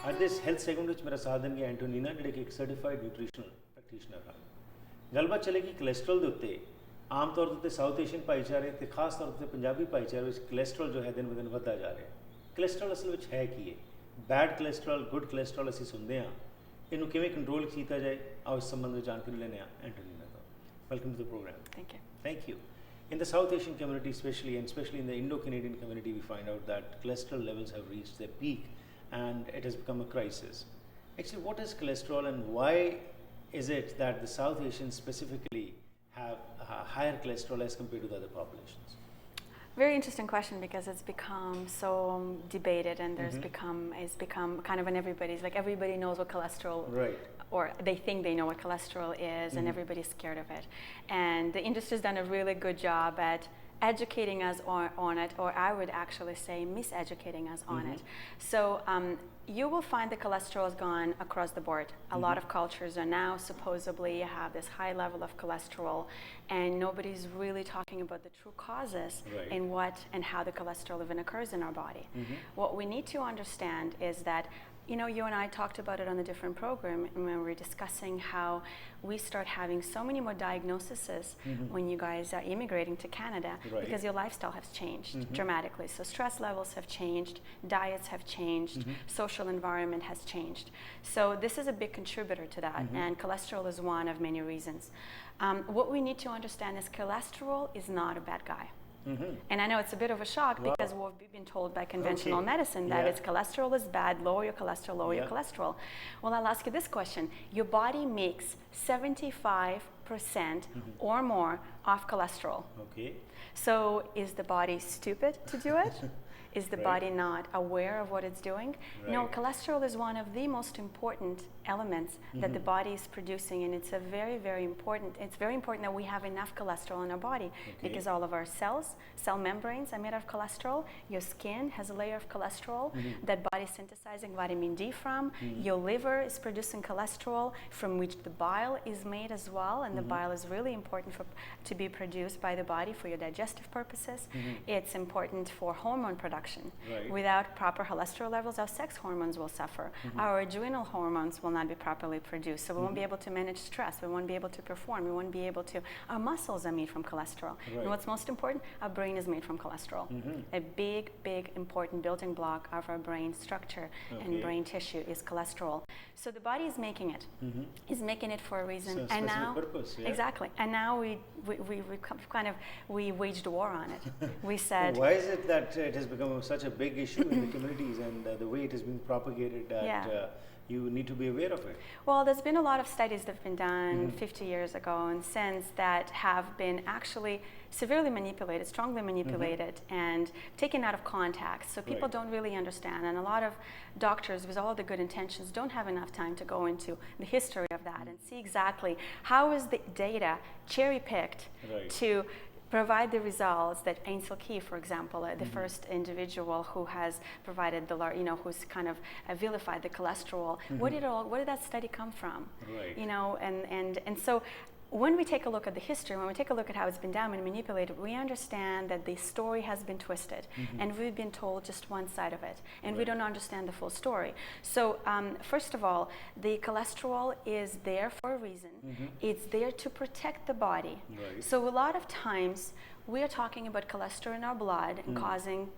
ਅੱਜ ਦੇ ਇਸ ਹੈਲਥ ਸੈਗਮੈਂਟ ਵਿੱਚ ਮੇਰਾ ਸਾਥ ਦੇਣਗੇ ਐਂਟੋਨੀਨਾ, ਜਿਹੜੇ ਕਿ ਇੱਕ ਸਰਟੀਫਾਈਡ ਨਿਊਟ੍ਰੀਸ਼ਨਲ ਪ੍ਰੈਕਟੀਸ਼ਨਰ ਹਨ। ਗੱਲਬਾਤ ਚੱਲੇਗੀ ਕੋਲੈਸਟਰੋਲ ਦੇ ਉੱਤੇ। ਆਮ ਤੌਰ ਤੇ ਸਾਊਥ ਏਸ਼ੀਅਨ ਭਾਈਚਾਰੇ ਤੇ ਖਾਸ ਤੌਰ ਤੇ ਪੰਜਾਬੀ ਭਾਈਚਾਰੇ ਵਿੱਚ ਕੋਲੈਸਟਰੋਲ ਜੋ ਹੈ ਦਿਨ ਬ ਦਿਨ ਵੱਧਦਾ ਜਾ ਰਿਹਾ। ਕੋਲੈਸਟਰੋਲ ਅਸਲ ਵਿੱਚ ਹੈ ਕੀ ਹੈ? ਬੈਡ ਕੋਲੈਸਟਰੋਲ, ਗੁੱਡ ਕੋਲੈਸਟਰੋਲ ਅਸੀਂ ਸੁਣਦੇ ਹਾਂ। ਇਹਨੂੰ ਕਿਵੇਂ ਕੰਟਰੋਲ ਕੀਤਾ ਜਾਏ, ਆਓ ਇਸ ਸੰਬੰਧ ਵਿੱਚ ਜਾਣਕਾਰੀ ਲੈਂਦੇ ਹਾਂ ਐਂਟੋਨੀਨਾ ਤੋਂ। Welcome to the program. Thank you. Thank you. In the South Asian community especially, and especially in the Indo-Canadian community, we find out that cholesterol levels have reached their peak and it has become a crisis. Actually, what is cholesterol and why is it that the South Asians specifically have higher cholesterol as compared to the other populations? Very interesting question, because it's become so debated, and it's become kind of in everybody's, like, everybody knows what cholesterol, Right. or they think they know what cholesterol is, and everybody's scared of it. And the industry's done a really good job at educating us on it, or I would actually say miseducating us on it. So you will find the cholesterol has gone across the board. A lot of cultures are now supposedly have this high level of cholesterol, and nobody's really talking about the true causes Right. and what and how the cholesterol even occurs in our body. What we need to understand is that, you know, you and I talked about it on a different program when we were discussing how we start having so many more diagnoses when you guys are immigrating to Canada, Right. because your lifestyle has changed dramatically. So stress levels have changed, diets have changed, social environment has changed. So this is a big contributor to that, and cholesterol is one of many reasons. What we need to understand is cholesterol is not a bad guy. And I know it's a bit of a shock, because we've been told by conventional medicine that it's cholesterol is bad, lower your cholesterol, lower your cholesterol. Well, I'll ask you this question. Your body makes 75% or more of cholesterol. Okay. So is the body stupid to do it? Is the Right. body not aware of what it's doing? No, Right. cholesterol is one of the most important elements that the body is producing, and it's a very, very important. It's very important that we have enough cholesterol in our body, because all of our cells, cell membranes are made of cholesterol. Your skin has a layer of cholesterol that body is synthesizing vitamin D from. Your liver is producing cholesterol, from which the bile is made as well, and the bile is really important to be produced by the body for your digestive purposes. It's important for hormone production. Right. Without proper cholesterol levels, our sex hormones will suffer. Our adrenal hormones will not be properly produced, so we won't be able to manage stress. We won't be able to perform. We won't be able to. Our muscles are made from cholesterol. Right. And what's most important? Our brain is made from cholesterol. A big, big, important building block of our brain structure and brain tissue is cholesterol. So the body is making it. Is making it for a reason. So a and specific now, purpose, yeah. exactly. And now we waged war on it. We said, Why is it that it has become such a big issue in the communities, and the way it is being propagated that you need to be aware of it? well, there's been a lot of studies that have been done 50 years ago and since that have been actually severely manipulated, strongly manipulated, and taken out of context. So people Right. don't really understand. And a lot of doctors, with all the good intentions, don't have enough time to go into the history of that and see exactly how is the data cherry-picked Right. to provide the results that Ansel Keefe, for example, the first individual who has provided who's kind of vilified the cholesterol. Where did that study come from? Right. You know, and so when we take a look at the history, when we take a look at how it's been done and manipulated, we understand that the story has been twisted, and we've been told just one side of it, and we don't understand the full story. So first of all, the cholesterol is there for a reason. It's there to protect the body. Right. So a lot of times we are talking about cholesterol in our blood and causing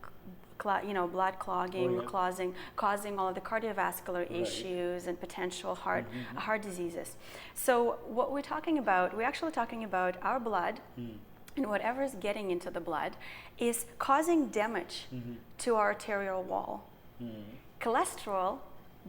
blood clogging, causing all of the cardiovascular issues and potential heart diseases. So what we're talking about, we're actually talking about our blood, and whatever is getting into the blood is causing damage to our arterial wall. Cholesterol,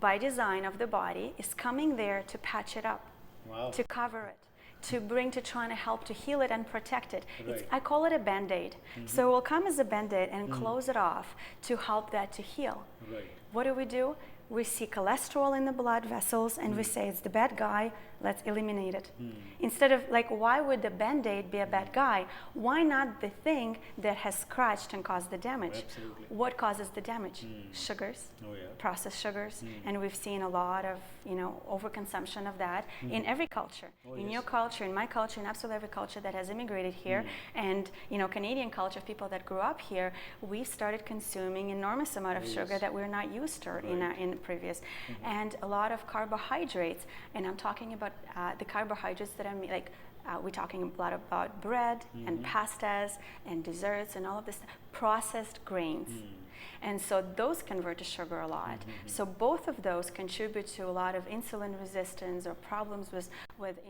by design of the body, is coming there to patch it up, Wow. to cover it, to trying to help to heal it and protect it. Right. I call it a Band-Aid. So it will come as a Band-Aid and close it off to help that to heal. Right. What do? We see cholesterol in the blood vessels, and we say it's the bad guy, let's eliminate it. Instead of, like, why would the Band-Aid be a bad guy? Why not the thing that has scratched and caused the damage? Absolutely. What causes the damage? Sugars, Oh, yeah. processed sugars, and we've seen a lot of overconsumption of that in every culture. In your culture, in my culture, in absolutely every culture that has immigrated here, and Canadian culture, people that grew up here, we started consuming enormous amount of sugar that we're not used to in previous, and a lot of carbohydrates. And I'm talking about the carbohydrates that like. We're talking a lot about bread and pastas and desserts and all of this processed grains. And so those convert to sugar a lot. So both of those contribute to a lot of insulin resistance or problems with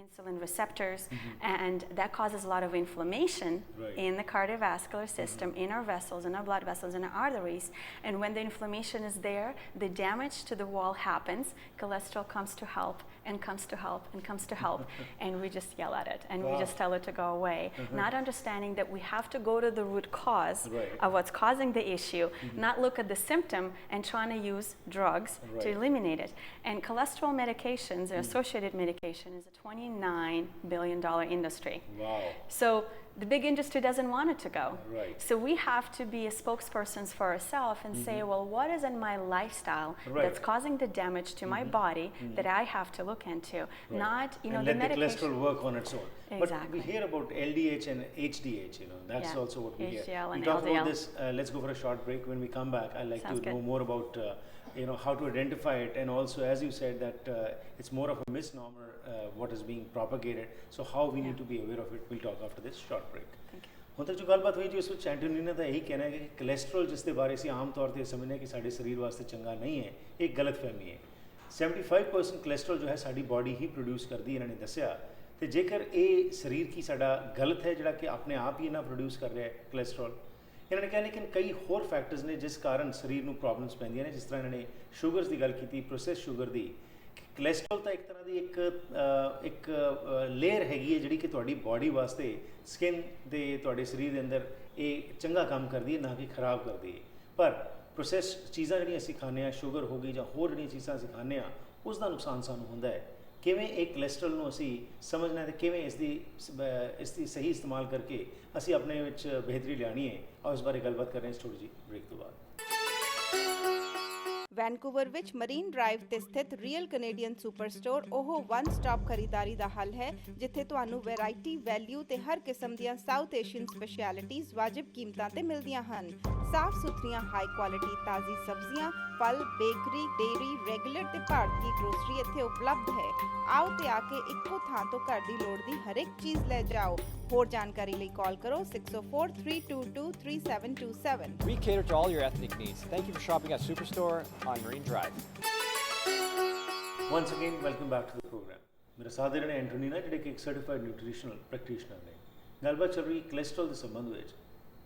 insulin receptors, and that causes a lot of inflammation in the cardiovascular system, in our vessels, in our blood vessels, in our arteries. And when the inflammation is there, the damage to the wall happens, cholesterol comes to help and comes to help and comes to help, and we just yell at it and we just tell it to go away, not understanding that we have to go to the root cause of what's causing the issue, not look at the symptom and trying to use drugs to eliminate it. And cholesterol medications or associated medication is a $29 billion industry. Wow. So the big industry doesn't want it to go. So we have to be a spokespersons for ourselves and say, well, what is in my lifestyle that's causing the damage to my body that I have to look into? Not, you know, and the let the medication. cholesterol work on its own. Exactly. But we hear about LDH and HDH, you know, that's also what we hear. HDL We and talk LDL. about this, let's go for a short break. When we come back, I'd like Sounds to good. know more about, you know, how to identify it, and also, as you said, that it's more of a misnomer, what is being propagated. So how we need to be aware of it, we'll talk after this short break. Thank you. ਹੁਣ ਤੱਕ ਜੋ ਗੱਲਬਾਤ ਹੋਈ ਜੀ ਉਸ ਵਿੱਚ ਐਂਟੋਨੀਨਾ ਦਾ ਇਹੀ ਕਹਿਣਾ ਹੈ ਕਿ ਕੋਲੇਸਟ੍ਰੋਲ ਜਿਸ ਦੇ ਬਾਰੇ ਅਸੀਂ ਆਮ ਤੌਰ ਤੇ ਸਮਝਦੇ ਹਾਂ ਕਿ ਸਾਡੇ ਸਰੀਰ ਵਾਸਤੇ ਚੰਗਾ ਨਹੀਂ ਹੈ, ਇਹ ਗਲਤਫਹਿਮੀ ਹੈ। 75% ਕੋਲੇਸਟ੍ਰੋਲ ਜੋ ਹੈ ਸਾਡੀ ਬਾਡੀ ਹੀ ਪ੍ਰੋਡਿਊਸ ਕਰਦੀ, ਇਹਨਾਂ ਨੇ ਦੱਸਿਆ। ਤੇ ਜੇਕਰ ਇਹ ਸਰੀਰ ਕੀ ਸਾਡਾ ਗਲਤ ਹੈ ਜਿਹੜਾ ਕਿ ਆਪਣੇ ਆਪ ਹੀ ਇਹਨਾਂ ਪ੍ਰੋਡਿਊਸ ਕਰ ਰਿਹਾ ਹੈ ਕੋਲੇਸਟ੍ਰੋਲ, ਇਹਨਾਂ ਨੇ ਕਿਹਾ ਲੇਕਿਨ ਕਈ ਹੋਰ ਫੈਕਟਰਸ ਨੇ ਜਿਸ ਕਾਰਨ ਸਰੀਰ ਨੂੰ ਪ੍ਰੋਬਲਮਸ ਪੈਂਦੀਆਂ ਨੇ, ਜਿਸ ਤਰ੍ਹਾਂ ਇਹਨਾਂ ਨੇ ਸ਼ੂਗਰਸ ਦੀ ਗੱਲ ਕੀਤੀ, ਪ੍ਰੋਸੈਸ ਸ਼ੂਗਰ ਦੀ। ਕੋਲੇਸਟ੍ਰੋਲ ਤਾਂ ਇੱਕ ਤਰ੍ਹਾਂ ਦੀ ਇੱਕ ਲੇਅਰ ਹੈਗੀ ਹੈ ਜਿਹੜੀ ਕਿ ਤੁਹਾਡੀ ਬਾਡੀ ਵਾਸਤੇ ਸਕਿਨ ਦੇ ਤੁਹਾਡੇ ਸਰੀਰ ਦੇ ਅੰਦਰ ਇਹ ਚੰਗਾ ਕੰਮ ਕਰਦੀ ਹੈ, ਨਾ ਕਿ ਖਰਾਬ ਕਰਦੀ ਹੈ। ਪਰ ਪ੍ਰੋਸੈਸ ਚੀਜ਼ਾਂ ਜਿਹੜੀਆਂ ਅਸੀਂ ਖਾਂਦੇ ਹਾਂ, ਸ਼ੂਗਰ ਹੋ ਗਈ ਜਾਂ ਹੋਰ ਜਿਹੜੀਆਂ ਚੀਜ਼ਾਂ ਅਸੀਂ ਖਾਂਦੇ ਹਾਂ, ਉਸ ਦਾ ਨੁਕਸਾਨ ਸਾਨੂੰ ਹੁੰਦਾ ਹੈ। ਕਿਵੇਂ ਇਹ ਕੋਲੇਸਟ੍ਰੋਲ ਨੂੰ ਅਸੀਂ ਸਮਝਣਾ ਤੇ ਕਿਵੇਂ ਇਸ ਦੀ ਸਹੀ ਇਸਤੇਮਾਲ ਕਰਕੇ ਅਸੀਂ ਆਪਣੇ ਵਿੱਚ ਬਿਹਤਰੀ ਲਿਆਉਣੀ ਹੈ, ਆਓ ਇਸ ਬਾਰੇ ਗੱਲਬਾਤ ਕਰ ਰਹੇ ਹਾਂ ਥੋੜ੍ਹੀ ਜਿਹੀ ਬ੍ਰੇਕ ਤੋਂ ਬਾਅਦ। ਵੈਨਕੂਵਰ ਵਿੱਚ ਮਰੀਨ ਡਰਾਈਵ ਤੇ ਸਥਿਤ ਰੀਅਲ ਕੈਨੇਡੀਅਨ ਸੁਪਰ ਸਟੋਰ ਉਹ ਵਨ ਸਟਾਪ ਖਰੀਦਾਰੀ ਦਾ ਹੱਲ ਹੈ, ਜਿੱਥੇ ਤੁਹਾਨੂੰ ਵੈਰਾਈਟੀ, ਵੈਲਿਊ ਤੇ ਹਰ ਕਿਸਮ ਦੀਆਂ ਸਾਊਥ ਏਸ਼ੀਅਨ ਸਪੈਸ਼ਲਿਟੀਜ਼ ਵਾਜਿਬ ਕੀਮਤਾਂ ਤੇ ਮਿਲਦੀਆਂ ਹਨ। ਸਾਫ਼ ਸੁਥਰੀਆਂ ਹਾਈ ਕੁਆਲਿਟੀ ਤਾਜ਼ੀ ਸਬਜ਼ੀਆਂ, ਫਲ, ਬੇਕਰੀ, ਡੇਅਰੀ, ਰੈਗੂਲਰ ਤੇ ਭਾਰਤੀ ਗਰੋਸਰੀ ਇੱਥੇ ਉਪਲਬਧ ਹੈ। ਆਓ ਤੇ ਆ ਕੇ ਇੱਕੋ ਥਾਂ ਤੋਂ ਘਰ ਦੀ ਲੋੜ ਦੀ ਹਰ ਇੱਕ ਚੀਜ਼ ਲੈ ਜਾਓ। ਹੋਰ ਜਾਣਕਾਰੀ ਲਈ ਕਾਲ ਕਰੋ 604-322-3727। We cater to all your ethnic needs. Thank you for shopping at Superstore on Marine Drive. Once again, welcome back to the program. मेरे साथ ने एंटोनीना ਜਿਹੜੇ ਕਿ ਇੱਕ ਸਰਟੀਫਾਈਡ ਨਿਊਟ੍ਰੀਸ਼ਨਲ ਪ੍ਰੈਕਟੀਸ਼ਨਰ ਨੇ। ਗੱਲਬਾਤ ਚੱਲ ਰਹੀ ਕੋਲੇਸਟ੍ਰੋਲ ਦੇ ਸੰਬੰਧ ਵਿੱਚ।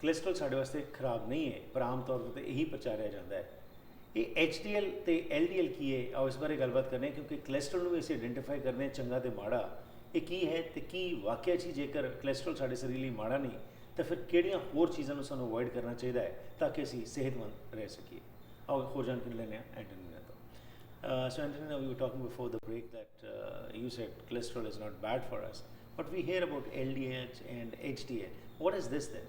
ਕੋਲੇਸਟ੍ਰੋਲ ਸਾਡੇ ਵਾਸਤੇ ਖਰਾਬ ਨਹੀਂ ਹੈ, ਪਰ ਆਮ ਤੌਰ ਤੇ ਇਹੀ ਪ੍ਰਚਾਰਿਆ ਜਾਂਦਾ ਹੈ। ਇਹ HDL ਤੇ LDL ਕੀ ਹੈ, ਆਓ ਇਸ ਬਾਰੇ ਗੱਲਬਾਤ ਕਰਨੇ, ਕਿਉਂਕਿ ਕੋਲੇਸਟ੍ਰੋਲ ਨੂੰ ਵੀ ਅਸੀਂ ਆਇਡੈਂਟੀਫਾਈ ਕਰਦੇ ਹਾਂ ਚੰਗਾ ਤੇ ਮਾੜਾ। ਇਹ ਕੀ ਹੈ ਤੇ ਕੀ ਵਾਕਿਆ 'ਚ ਜੇਕਰ ਕੋਲੇਸਟ੍ਰੋਲ ਸਾਡੇ ਸਰੀਰ ਲਈ ਮਾੜਾ ਨਹੀਂ ਤਾਂ ਫਿਰ ਕਿਹੜੀਆਂ ਹੋਰ ਚੀਜ਼ਾਂ ਨੂੰ ਸਾਨੂੰ ਅਵੋਇਡ ਕਰਨਾ ਚਾਹੀਦਾ ਹੈ ਤਾਂ ਕਿ ਅਸੀਂ ਸਿਹਤਮੰਦ ਰਹਿ ਸਕੀਏ। ਆਓ ਹੋਰ ਜਾਣਕਾਰੀ ਲੈਂਦੇ ਹਾਂ ਐਂਟੋਨੀਨਾ ਤੋਂ। So Antonina, we were talking before the break that you said cholesterol is not bad for us, but we hear about LDH and HDL. What is this then?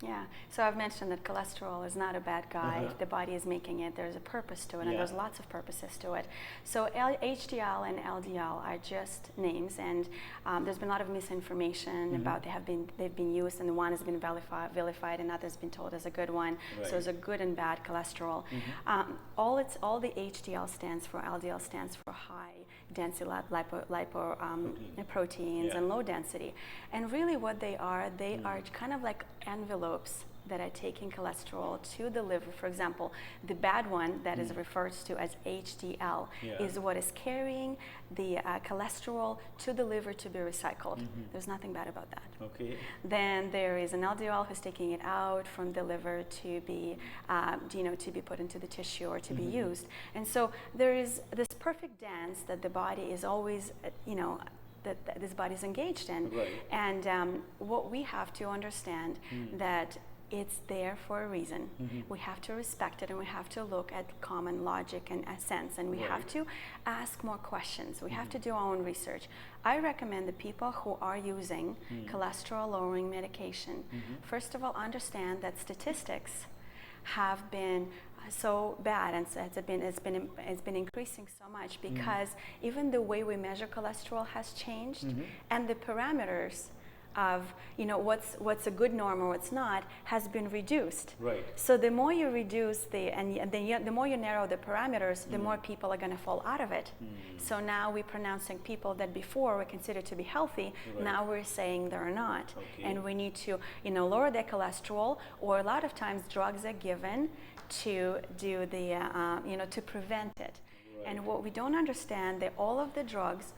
Yeah, so I've mentioned that cholesterol is not a bad guy. If the body is making it, there's a purpose to it, and there's lots of purposes to it. So HDL and LDL are just names, and there's been a lot of misinformation about they've been used, and one has been vilified, and others been told is a good one. So there's a good and bad cholesterol. All the HDL stands for, LDL stands for high density proteins and low density. And really what they are kind of like envelopes that are taking cholesterol to the liver. For example, the bad one that is referred to as HDL is what is carrying the cholesterol to the liver to be recycled. There's nothing bad about that. Okay. Then there is an LDL who's taking it out from the liver to be, to be put into the tissue or to be used. And so there is this perfect dance that the body is always, that this body is engaged in. And what we have to understand that it's there for a reason. We have to respect it, and we have to look at common logic and sense, and we have to ask more questions. We have to do our own research. I recommend the people who are using cholesterol lowering medication, first of all, understand that statistics have been so bad, and it's been increasing so much because even the way we measure cholesterol has changed, and the parameters of what's a good norm or what's not has been reduced. Right. So the more you reduce the more you narrow the parameters, the more people are going to fall out of it. So now we're pronouncing people that before were considered to be healthy, now we're saying they're not. Okay. And we need to lower their cholesterol, or a lot of times drugs are given to do the to prevent it. And what we don't understand, that all of the drugs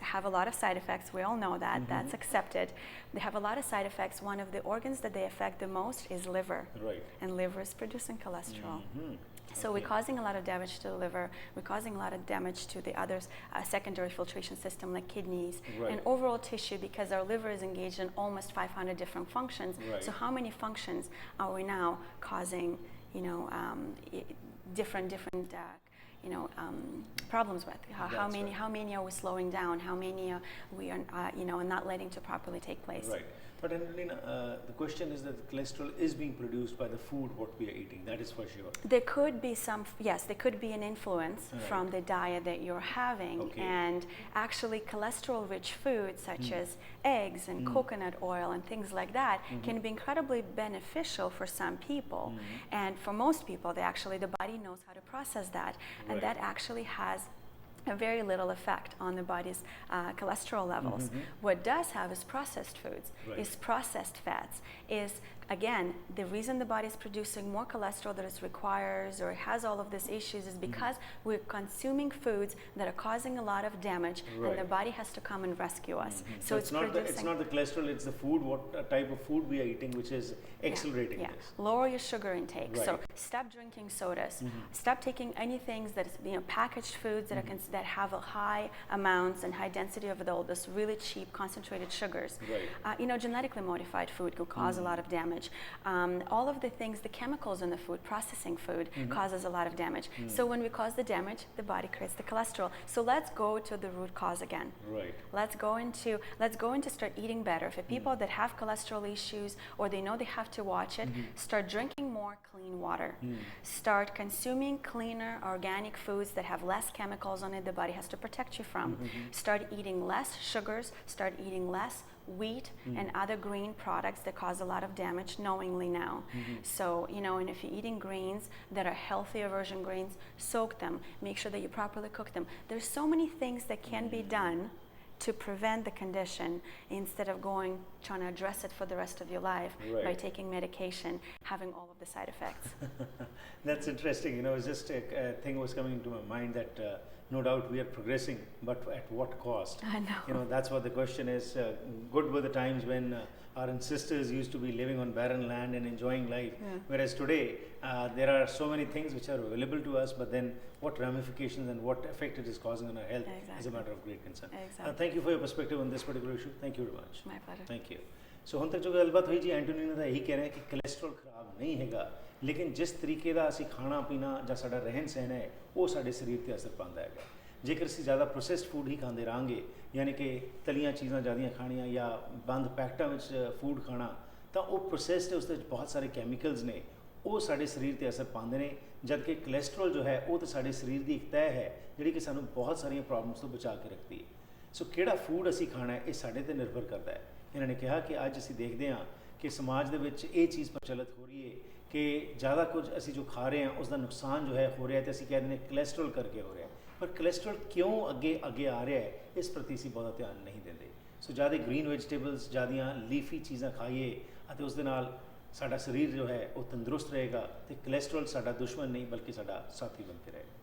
have a lot of side effects. We all know that. That's accepted. They have a lot of side effects. One of the organs that they affect the most is liver. Right. And liver is producing cholesterol. So we're causing a lot of damage to the liver. We're causing a lot of damage to the other secondary filtration system like kidneys and overall tissue, because our liver is engaged in almost 500 different functions. Right. So how many functions are we now causing, different problems with? How many are we slowing down? How many are we are not letting to properly take place? Right. But Angelina, the question is that cholesterol is being produced by the food what we are eating. That is for sure. There could be there could be an influence from the diet that you're having. Okay. And actually cholesterol-rich foods such as eggs and coconut oil and things like that can be incredibly beneficial for some people. And for most people, the body knows how to process that. And that actually has a very little effect on the body's cholesterol levels. What does have is processed foods, is processed fats, is again, the reason the body is producing more cholesterol than it requires or has all of these issues is because we're consuming foods that are causing a lot of damage, and the body has to come and rescue us. So it's not the cholesterol, it's the food, what type of food we are eating, which is accelerating this. Lower your sugar intake. So stop drinking sodas. Stop taking anything that is packaged foods that that have a high amounts and high density of those really cheap concentrated sugars. Genetically modified food can cause a lot of damage. All of the things, the chemicals in the food, processing food, causes a lot of damage. So when we cause the damage, the body creates the cholesterol. So let's go to the root cause again. Let's go into start eating better. For people that have cholesterol issues or they know they have to watch it, start drinking more clean water. Start consuming cleaner organic foods that have less chemicals on it the body has to protect you from. Start eating less sugars, start eating less wheat and other green products that cause a lot of damage knowingly now. So, and if you're eating greens that are healthier version greens, soak them, make sure that you properly cook them. There's so many things that can be done to prevent the condition instead of trying to address it for the rest of your life by taking medication, having all of the side effects. That's interesting. It's just a thing was coming into my mind that no doubt we are progressing, but at what cost? I know. That's what the question is. Good were the times when our ancestors used to be living on barren land and enjoying life, whereas today there are so many things which are available to us, but then what ramifications and what effect it is causing on our health is a matter of great concern. Thank you for your perspective on this particular issue. Thank you very much. My pleasure. Thank you. So ਹੁਣ ਤੱਕ ਜੋ ਗੱਲਬਾਤ ਹੋਈ ਜੀ, ਐਂਟੋਨੀਨਾ ਦਾ ਇਹੀ ਕਹਿ ਰਿਹਾ ਕਿ ਕੋਲੇਸਟ੍ਰੋਲ ਖਰਾਬ ਨਹੀਂ ਹੈਗਾ, ਲੇਕਿਨ ਜਿਸ ਤਰੀਕੇ ਦਾ ਅਸੀਂ ਖਾਣਾ ਪੀਣਾ ਜਾਂ ਸਾਡਾ ਰਹਿਣ ਸਹਿਣ ਹੈ ਉਹ ਸਾਡੇ ਸਰੀਰ ਤੇ ਅਸਰ ਪਾਉਂਦਾ ਹੈਗਾ। ਜੇਕਰ ਅਸੀਂ ਜ਼ਿਆਦਾ ਪ੍ਰੋਸੈਸਡ ਫੂਡ ਹੀ ਖਾਂਦੇ ਰਹਾਂਗੇ, ਯਾਨੀ ਕਿ ਤਲੀਆਂ ਚੀਜ਼ਾਂ ਜ਼ਿਆਦੀਆਂ ਖਾਣੀਆਂ ਜਾਂ ਬੰਦ ਪੈਕਟਾਂ ਵਿੱਚ ਫੂਡ ਖਾਣਾ, ਤਾਂ ਉਹ ਪ੍ਰੋਸੈਸਡ ਉਸ ਵਿੱਚ ਬਹੁਤ ਸਾਰੇ ਕੈਮੀਕਲਸ ਨੇ, ਉਹ ਸਾਡੇ ਸਰੀਰ ਤੇ ਅਸਰ ਪਾਉਂਦੇ ਨੇ, ਜਦ ਕਿ ਕੋਲੇਸਟ੍ਰੋਲ ਜੋ ਹੈ ਉਹ ਤਾਂ ਸਾਡੇ ਸਰੀਰ ਦੀ ਇੱਕ ਤਹਿ ਹੈ ਜਿਹੜੀ ਕਿ ਸਾਨੂੰ ਬਹੁਤ ਸਾਰੀਆਂ ਪ੍ਰੋਬਲਮਸ ਤੋਂ ਬਚਾ ਕੇ ਰੱਖਦੀ ਹੈ। ਸੋ ਕਿਹੜਾ ਫੂਡ ਅਸੀਂ ਖਾਣਾ ਹੈ ਇਹ ਸਾਡੇ ਤੇ ਨਿਰਭਰ ਕਰਦਾ ਹੈ। ਇਹਨਾਂ ਨੇ ਕਿਹਾ ਕਿ ਅੱਜ ਅਸੀਂ ਦੇਖਦੇ ਹਾਂ ਕਿ ਸਮਾਜ ਦੇ ਵਿੱਚ ਇਹ ਚੀਜ਼ ਪ੍ਰਚਲਿਤ ਹੋ ਰਹੀ ਹੈ ਕਿ ਜ਼ਿਆਦਾ ਕੁਝ ਅਸੀਂ ਜੋ ਖਾ ਰਹੇ ਹਾਂ ਉਸ ਦਾ ਨੁਕਸਾਨ ਜੋ ਹੈ ਹੋ ਰਿਹਾ, ਤੇ ਅਸੀਂ ਕਹਿ ਦਿੰਦੇ ਕੋਲੇਸਟ੍ਰੋਲ ਕਰਕੇ ਹੋ ਰਿਹਾ, ਪਰ ਕੋਲੇਸਟ੍ਰੋਲ ਕਿਉਂ ਅੱਗੇ ਆ ਰਿਹਾ ਹੈ ਇਸ ਪ੍ਰਤੀ ਅਸੀਂ ਬਹੁਤਾ ਧਿਆਨ ਨਹੀਂ ਦਿੰਦੇ। ਸੋ ਜ਼ਿਆਦਾ ਗ੍ਰੀਨ ਵੈਜੀਟੇਬਲਸ, ਜ਼ਿਆਦੀਆਂ ਲੀਫੀ ਚੀਜ਼ਾਂ ਖਾਈਏ ਅਤੇ ਉਸ ਦੇ ਨਾਲ ਸਾਡਾ ਸਰੀਰ ਜੋ ਹੈ ਉਹ ਤੰਦਰੁਸਤ ਰਹੇਗਾ, ਤੇ ਕੋਲੇਸਟ੍ਰੋਲ ਸਾਡਾ ਦੁਸ਼ਮਣ ਨਹੀਂ ਬਲਕਿ ਸਾਡਾ ਸਾਥੀ ਬਣ ਕੇ ਰਹੇਗਾ।